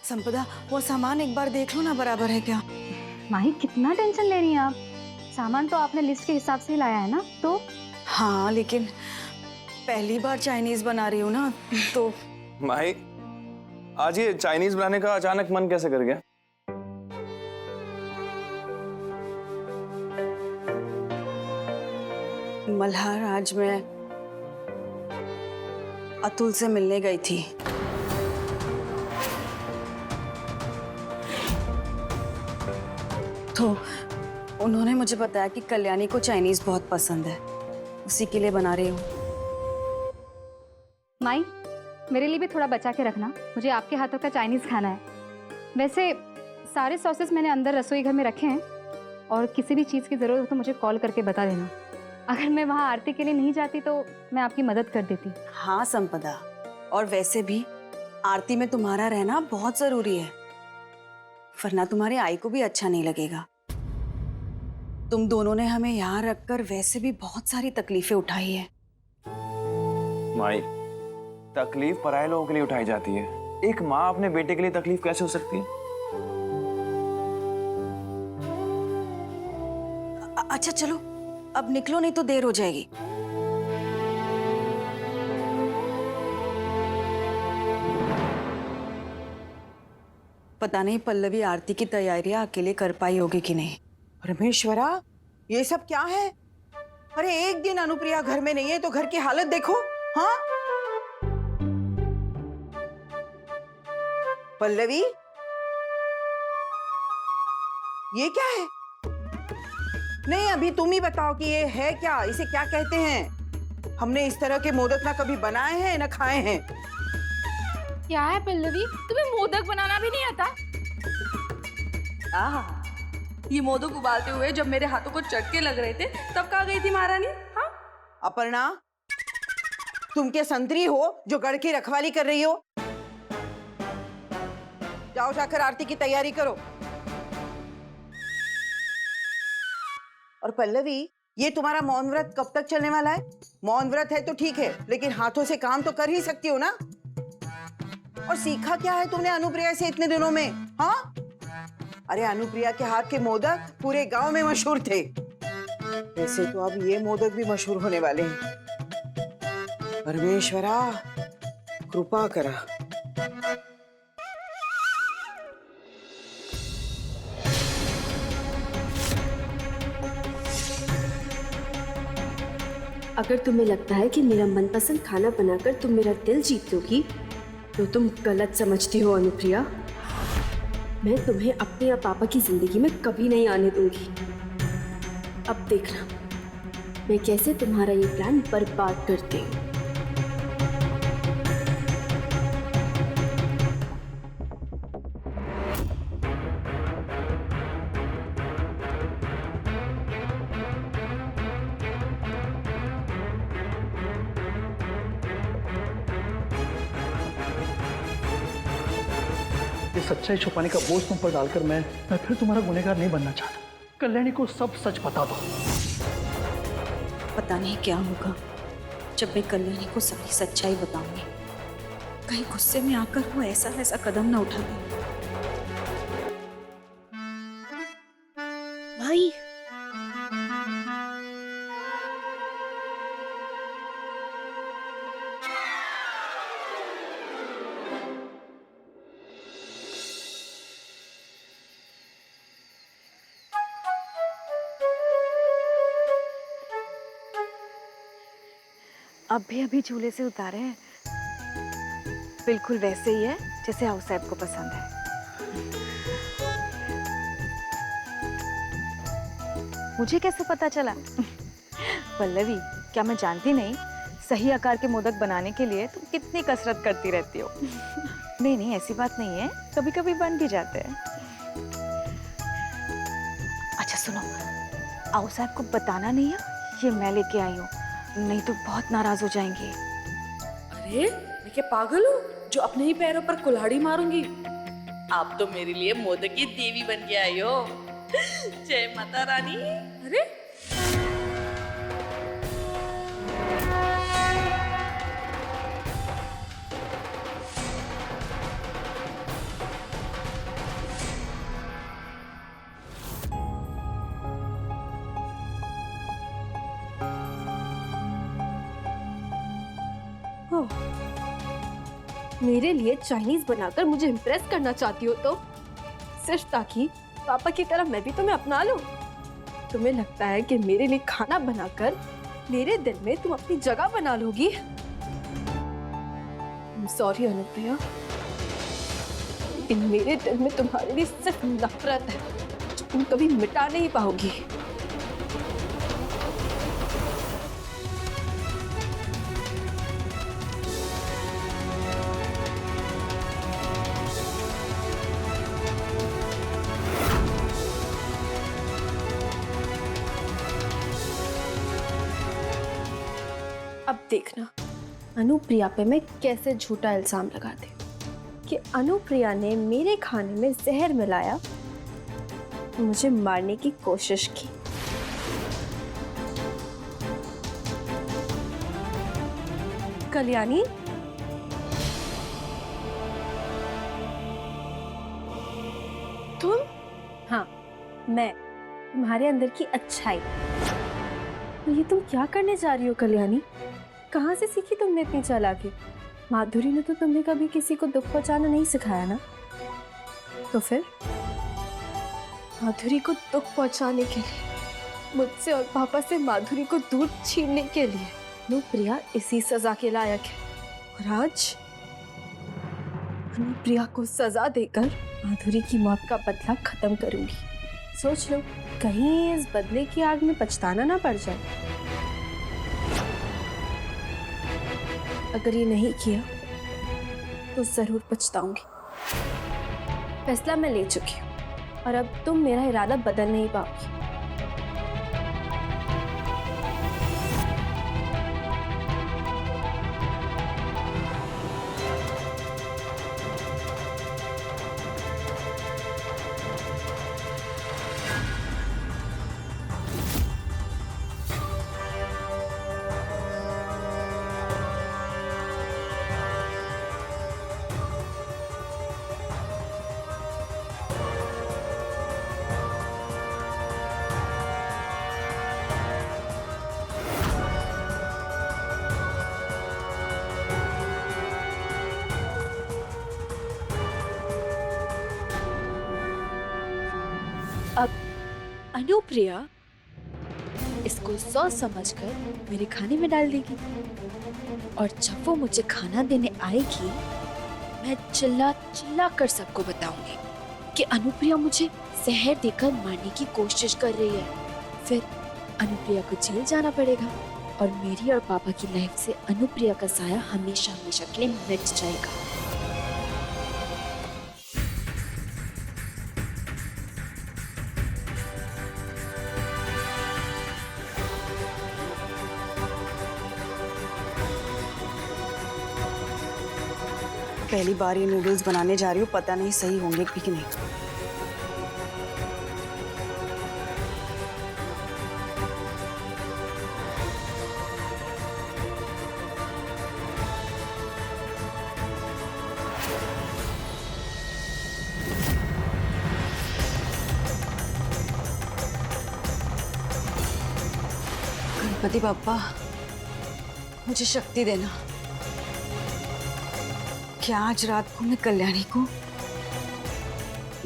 संपदा, वो सामान एक बार देख लो ना, बराबर है क्या? माही कितना टेंशन ले रही हैं आप? सामान तो आपने लिस्ट के हिसाब से ही लाया है ना, तो हाँ, लेकिन पहली बार चाइनीज बना रही हूँ ना, तो माही, आज ये चाइनीज बनाने का अचानक मन कैसे कर गया? मल्हार, आज मैं अतुल से मिलने गई थी। तो उन्होंने मुझे बताया कि कल्याणी को चाइनीज बहुत पसंद है, उसी के लिए बना रही हूँ। माई, मेरे लिए भी थोड़ा बचा के रखना, मुझे आपके हाथों का चाइनीज खाना है। वैसे सारे सॉसेस मैंने अंदर रसोई घर में रखे हैं, और किसी भी चीज़ की ज़रूरत हो तो मुझे कॉल करके बता देना। अगर मैं वहाँ आरती के लिए नहीं जाती तो मैं आपकी मदद कर देती। हाँ संपदा, और वैसे भी आरती में तुम्हारा रहना बहुत जरूरी है, वरना तुम्हारी आई को भी अच्छा नहीं लगेगा। तुम दोनों ने हमें यहाँ रखकर वैसे भी बहुत सारी तकलीफें उठाई है। माही, तकलीफ पराये लोगों के लिए उठाई जाती है, एक माँ अपने बेटे के लिए तकलीफ कैसे हो सकती है? अच्छा चलो, अब निकलो, नहीं तो देर हो जाएगी। पता नहीं पल्लवी आरती की तैयारियां अकेले कर पाई होगी कि नहीं। परमेश्वरा, ये सब क्या है? अरे एक दिन अनुप्रिया घर में नहीं है तो घर की हालत देखो। हाँ पल्लवी, ये क्या है? नहीं, अभी तुम ही बताओ कि ये है क्या, इसे क्या कहते हैं? हमने इस तरह के मोदक ना कभी बनाए हैं ना खाए हैं। क्या है पल्लवी, तुम्हें मोदक बनाना भी नहीं आता? ये मोदक उबालते हुए जब मेरे हाथों को चटके लग रहे थे तब कहाँ गई थी महारानी? हाँ, अपर्णा, तुम क्या संतरी हो जो गढ़ की रखवाली कर रही हो? जाओ, जाकर आरती की तैयारी करो। और पल्लवी, ये तुम्हारा मौन व्रत कब तक चलने वाला है? मौन व्रत है तो ठीक है, लेकिन हाथों से काम तो कर ही सकती हो ना। और सीखा क्या है तुमने अनुप्रिया से इतने दिनों में? हाँ, अरे अनुप्रिया के हाथ के मोदक पूरे गांव में मशहूर थे। वैसे तो अब ये मोदक भी मशहूर होने वाले हैं। परमेश्वरा, कृपा करा। अगर तुम्हें लगता है कि मेरा मनपसंद खाना बनाकर तुम मेरा दिल जीत लोगी तो तुम गलत समझती हो अनुप्रिया। मैं तुम्हें अपने या पापा की जिंदगी में कभी नहीं आने दूंगी। अब देखना मैं कैसे तुम्हारा ये प्लान बर्बाद करती हूँ। ये सच्चाई छुपाने का बोझ तुम पर डालकर मैं फिर तुम्हारा गुनहगार नहीं बनना चाहता। कल्याणी को सब सच बता दो। पता नहीं क्या होगा जब मैं कल्याणी को सारी सच्चाई बताऊंगी। कहीं गुस्से में आकर वो ऐसा वैसा कदम ना उठा दे। भाई, अभी झूले से उतारे हैं, बिल्कुल वैसे ही है जैसे हाउस साहब को पसंद है। मुझे कैसे पता चला? पल्लवी, क्या मैं जानती नहीं सही आकार के मोदक बनाने के लिए तुम कितनी कसरत करती रहती हो? नहीं नहीं, ऐसी बात नहीं है, कभी कभी बन भी जाते हैं। अच्छा सुनो, आओ साहब को बताना नहीं है ये मैं लेके आई हूँ, नहीं तो बहुत नाराज हो जाएंगे। अरे मैं क्या पागल हूँ जो अपने ही पैरों पर कुल्हाड़ी मारूंगी? आप तो मेरे लिए मोदक की देवी बन के आई हो। जय माता रानी। अरे ओह, मेरे लिए चाइनीज बनाकर मुझे इम्प्रेस करना चाहती हो तो सिर्फ ताकि पापा की तरह मैं भी तुम्हें अपना लूं। तुम्हें लगता है कि मेरे लिए खाना बनाकर मेरे दिल में तुम अपनी जगह बना लोगी? सॉरी अनुप्रिया, लेकिन मेरे दिल में तुम्हारे लिए सिर्फ नफरत है जो तुम कभी मिटा नहीं पाओगी। अब देखना अनुप्रिया पे मैं कैसे झूठा इल्जाम लगाती कि अनुप्रिया ने मेरे खाने में जहर मिलाया, मुझे मारने की कोशिश की। कल्याणी, तुम? हाँ, मैं तुम्हारे अंदर की अच्छाई। ये तुम क्या करने जा रही हो कल्याणी? कहाँ से सीखी तुमने इतनी चालाकी? माधुरी ने तो तुम्हें कभी किसी को दुख पहुंचाना नहीं सिखाया ना? तो फिर माधुरी को दुख पहुंचाने के लिए, मुझसे और पापा से माधुरी को दूर छीनने के लिए अनुप्रिया इसी सजा के लायक है। और आज अनुप्रिया को सजा देकर माधुरी की मौत का बदला खत्म करूंगी। सोच लो, कहीं इस बदले की आग में पछताना ना पड़ जाए। अगर ये नहीं किया तो जरूर पछताऊंगी। फैसला मैं ले चुकी हूँ और अब तुम मेरा इरादा बदल नहीं पाओगी। अब अनुप्रिया इसको सोच समझकर मेरे खाने में डाल देगी और जब वो मुझे खाना देने आएगी, मैं चिल्ला चिल्ला कर सबको बताऊंगी कि अनुप्रिया मुझे जहर देकर मारने की कोशिश कर रही है। फिर अनुप्रिया को जेल जाना पड़ेगा और मेरी और पापा की लाइफ से अनुप्रिया का साया हमेशा हमेशा के लिए मिट जाएगा। पहली बार ये नूडल्स बनाने जा रही हूँ, पता नहीं सही होंगे कि नहीं। गणपति बाप्पा, मुझे शक्ति देना। क्या आज रात को मैं कल्याणी को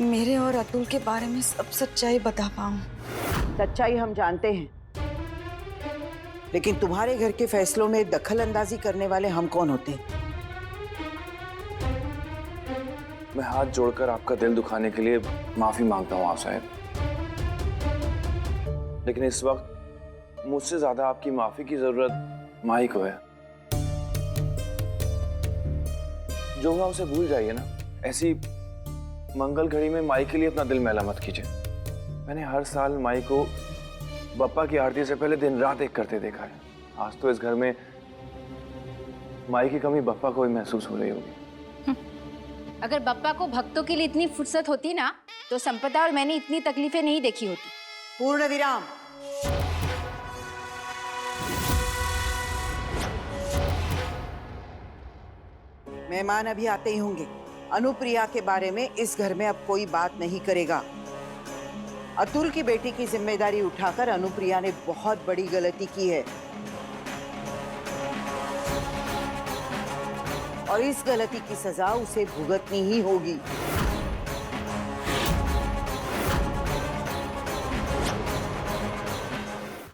मेरे और अतुल के बारे में सब सच्चाई बता पाऊं? सच्चाई हम जानते हैं, लेकिन तुम्हारे घर के फैसलों में दखल अंदाजी करने वाले हम कौन होते हैं? मैं हाथ जोड़कर आपका दिल दुखाने के लिए माफी मांगता हूँ आप साहब, लेकिन इस वक्त मुझसे ज्यादा आपकी माफी की जरूरत माही को है। जो हुआ उसे भूल जाइए ना। ऐसी मंगल घड़ी में माई के लिए अपना दिल मैला मत कीजिए। मैंने हर साल माई को बप्पा की आरती से पहले दिन रात एक करते देखा है। आज तो इस घर में माई की कमी बप्पा को ही महसूस हो रही होगी। अगर बप्पा को भक्तों के लिए इतनी फुर्सत होती ना, तो संपदा और मैंने इतनी तकलीफें नहीं देखी होती। पूर्ण विराम। मेहमान अभी आते ही होंगे। अनुप्रिया के बारे में इस घर में अब कोई बात नहीं करेगा। अतुल की बेटी की जिम्मेदारी उठाकर अनुप्रिया ने बहुत बड़ी गलती की है। और इस गलती की सजा उसे भुगतनी ही होगी।